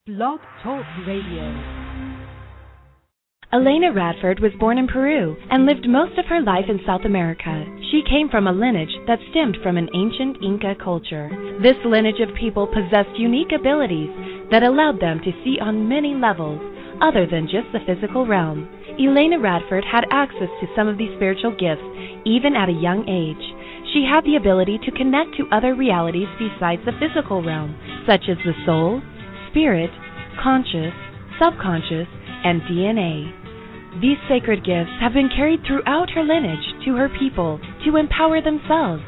Blog Talk Radio. Elena Radford was born in Peru and lived most of her life in South America. She came from a lineage that stemmed from an ancient Inca culture. This lineage of people possessed unique abilities that allowed them to see on many levels other than just the physical realm. Elena Radford had access to some of these spiritual gifts even at a young age. She had the ability to connect to other realities besides the physical realm, such as the soul, spirit, conscious, subconscious, and DNA. These sacred gifts have been carried throughout her lineage to her people to empower themselves.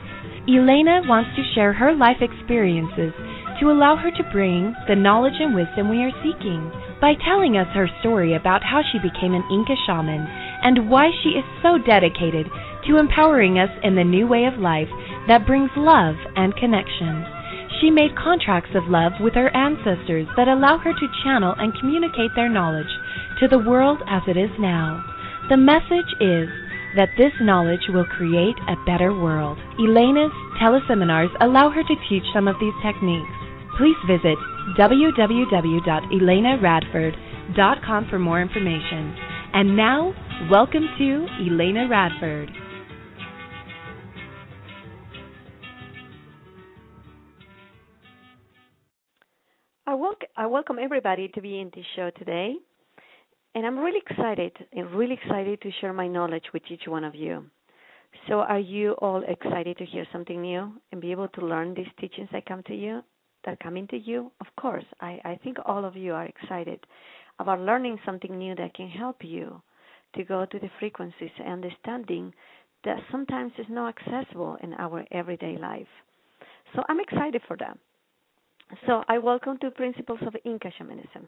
Elena wants to share her life experiences to allow her to bring the knowledge and wisdom we are seeking by telling us her story about how she became an Inca shaman and why she is so dedicated to empowering us in the new way of life that brings love and connection. She made contracts of love with her ancestors that allow her to channel and communicate their knowledge to the world as it is now. The message is that this knowledge will create a better world. Elena's teleseminars allow her to teach some of these techniques. Please visit www.elenaradford.com for more information. And now, welcome to Elena Radford. I welcome everybody to be in this show today, and I'm really excited to share my knowledge with each one of you. So are you all excited to hear something new and be able to learn these teachings that come into you? Of course, I think all of you are excited about learning something new that can help you to go to the frequencies and understanding that sometimes is not accessible in our everyday life. So I'm excited for that. So I welcome to Principles of Inca Shamanism,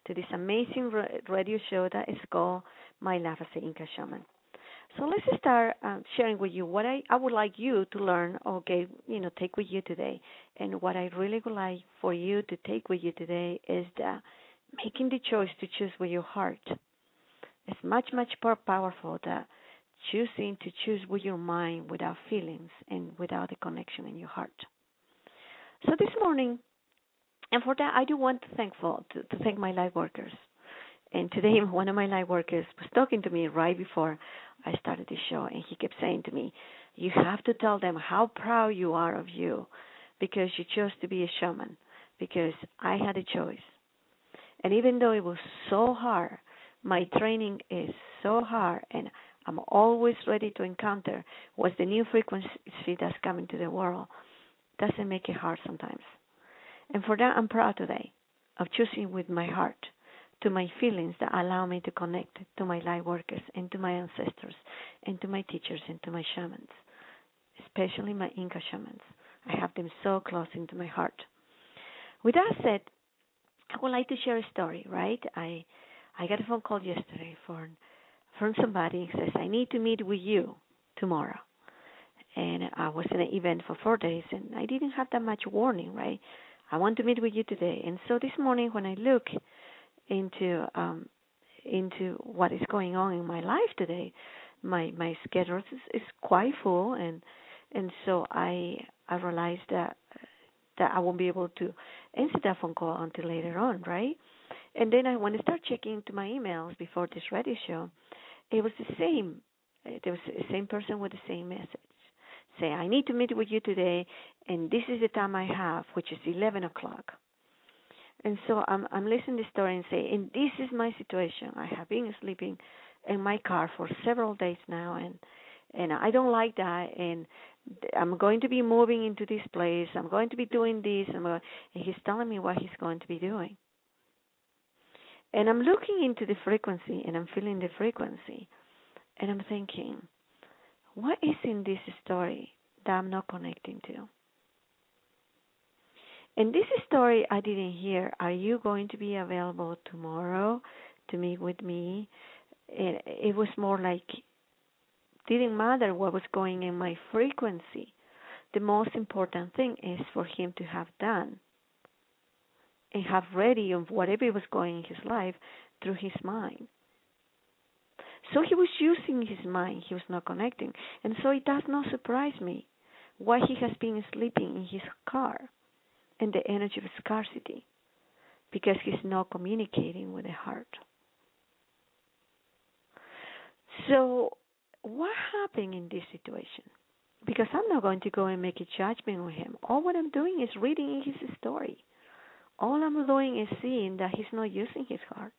to this amazing radio show that is called My Life as an Inca Shaman. So let's start sharing with you what I would like you to learn or take with you today. And what I really would like for you to take with you today is that making the choice to choose with your heart is much, much more powerful than choosing to choose with your mind without feelings and without the connection in your heart. So this morning, and for that, I do want to thank my light workers. And today, one of my light workers was talking to me right before I started the show, and he kept saying to me, "You have to tell them how proud you are of you because you chose to be a shaman, because I had a choice. And even though it was so hard, my training is so hard, and I'm always ready to encounter what's the new frequency that's coming to the world. Doesn't make it hard sometimes. And for that, I'm proud today of choosing with my heart to my feelings that allow me to connect to my light workers and to my ancestors and to my teachers and to my shamans, especially my Inca shamans. I have them so close into my heart. With that said, I would like to share a story, right? I got a phone call yesterday from somebody who says, "I need to meet with you tomorrow." And I was in an event for 4 days, and I didn't have that much warning, right? I want to meet with you today. And so this morning when I look into what is going on in my life today, my schedule is quite full, and so I realized that I won't be able to answer that phone call until later on, right? And then when I start checking into my emails before this radio show, it was the same. There was the same person with the same message. Say, "I need to meet with you today, and this is the time I have, which is 11 o'clock. And so I'm listening to the story and say, and this is my situation. I have been sleeping in my car for several days now, and I don't like that, and I'm going to be moving into this place. I'm going to be doing this. And he's telling me what he's going to be doing. And I'm looking into the frequency, and I'm feeling the frequency, and I'm thinking, what is in this story that I'm not connecting to? And this story I didn't hear. Are you going to be available tomorrow to meet with me? And it was more like, didn't matter what was going in my frequency. The most important thing is for him to have done and have ready of whatever was going in his life through his mind. So he was using his mind. He was not connecting. And so it does not surprise me why he has been sleeping in his car and the energy of scarcity. because he's not communicating with the heart. So what happened in this situation? Because I'm not going to go and make a judgment on him. All what I'm doing is reading his story. All I'm doing is seeing that he's not using his heart.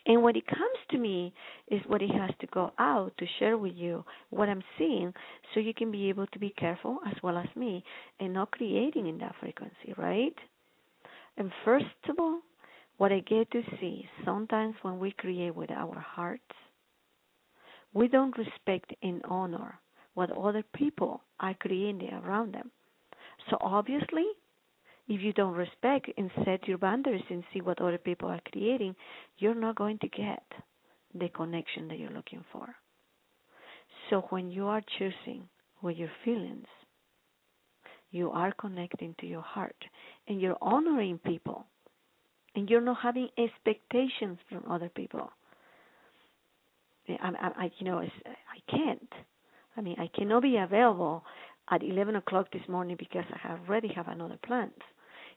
And when it comes to me is what he has to go out to share with you what I'm seeing, so you can be able to be careful as well as me and not creating in that frequency, right? And first of all, what I get to see sometimes when we create with our hearts, we don't respect and honor what other people are creating around them. So obviously, if you don't respect and set your boundaries and see what other people are creating, you're not going to get the connection that you're looking for. So when you are choosing with your feelings, you are connecting to your heart and you're honoring people and you're not having expectations from other people. I can't. I cannot be available at 11 o'clock this morning because I already have another plans.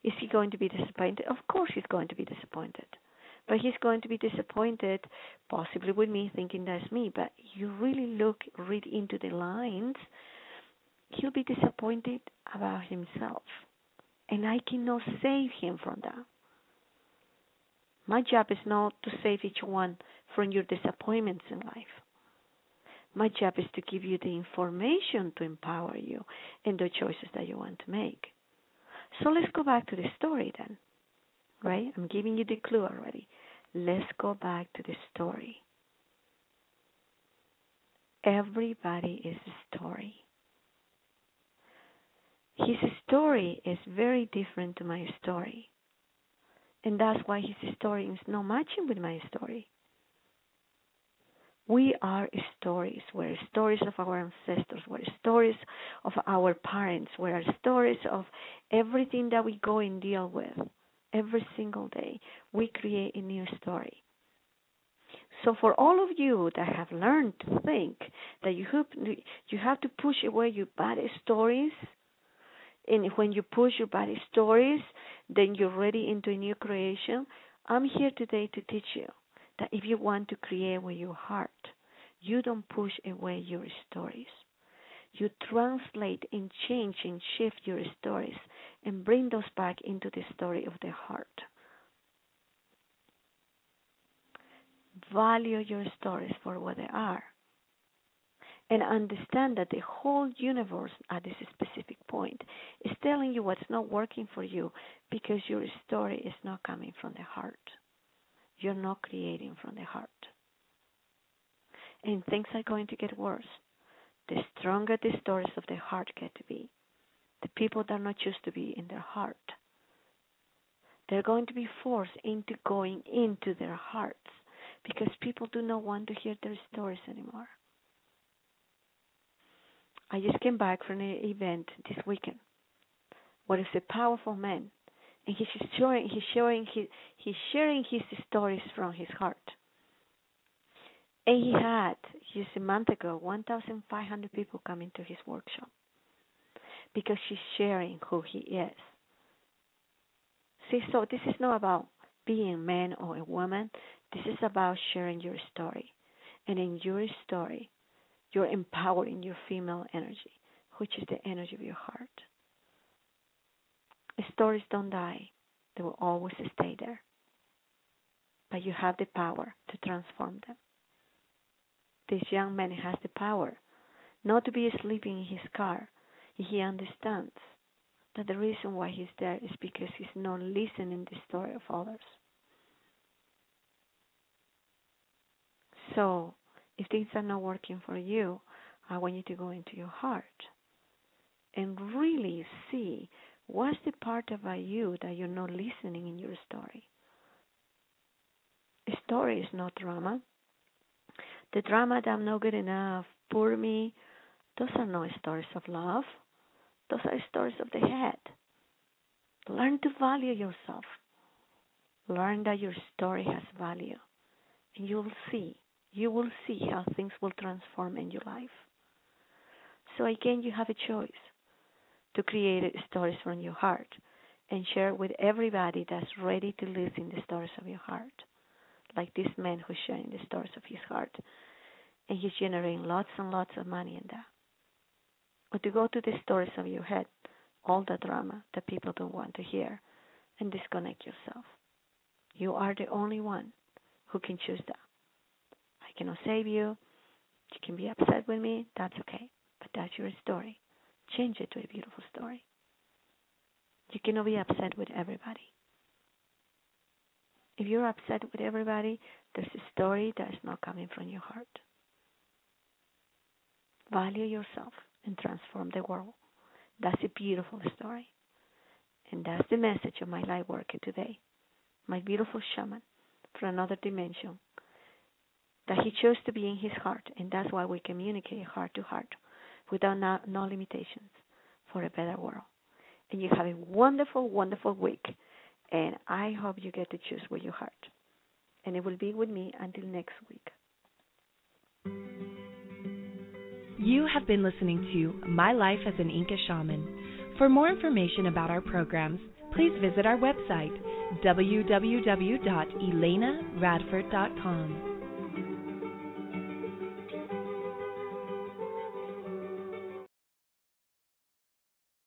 Is he going to be disappointed? Of course he's going to be disappointed. But he's going to be disappointed possibly with me thinking that's me. But you really read into the lines, he'll be disappointed about himself. And I cannot save him from that. My job is not to save each one from your disappointments in life. My job is to give you the information to empower you in the choices that you want to make. So let's go back to the story then, right? I'm giving you the clue already. Let's go back to the story. Everybody is a story. His story is very different to my story. And that's why his story is not matching with my story. We are stories. We're stories of our ancestors. We're stories of our parents. We're stories of everything that we go and deal with. Every single day, we create a new story. So for all of you that have learned to think that you have to push away your bad stories, and when you push your bad stories, then you're ready into a new creation, I'm here today to teach you that if you want to create with your heart, you don't push away your stories. You translate and change and shift your stories and bring those back into the story of the heart. Value your stories for what they are. And understand that the whole universe at this specific point is telling you what's not working for you because your story is not coming from the heart. You're not creating from the heart. And things are going to get worse. The stronger the stories of the heart get to be, the people that are not choose to be in their heart, they're going to be forced into going into their hearts because people do not want to hear their stories anymore. I just came back from an event this weekend where it's a powerful man, and he's sharing his stories from his heart. And he had, just a month ago, 1,500 people coming to his workshop because he's sharing who he is. See, so this is not about being a man or a woman. This is about sharing your story. And in your story, you're empowering your female energy, which is the energy of your heart. Stories don't die. They will always stay there. But you have the power to transform them. This young man has the power not to be sleeping in his car. He understands that the reason why he's there is because he's not listening to the story of others. So, if things are not working for you, I want you to go into your heart and really see what's the part about you that you're not listening in your story. A story is not drama. The drama that I'm not good enough, poor me, those are not stories of love. Those are stories of the head. Learn to value yourself. Learn that your story has value. And you will see how things will transform in your life. So again, you have a choice to create stories from your heart and share with everybody that's ready to listen the stories of your heart. Like this man who's sharing the stories of his heart. And he's generating lots and lots of money in that. Or to go to the stories of your head, all the drama that people don't want to hear, and disconnect yourself. You are the only one who can choose that. I cannot save you. You can be upset with me. That's okay. But that's your story. Change it to a beautiful story. You cannot be upset with everybody. If you're upset with everybody, there's a story that is not coming from your heart. Value yourself and transform the world. That's a beautiful story. And that's the message of my light worker today. My beautiful shaman from another dimension. That he chose to be in his heart, and that's why we communicate heart to heart without no limitations for a better world. And you have a wonderful, wonderful week. And I hope you get to choose with your heart. And it will be with me until next week. You have been listening to My Life as an Inca Shaman. For more information about our programs, please visit our website, www.elenaradford.com.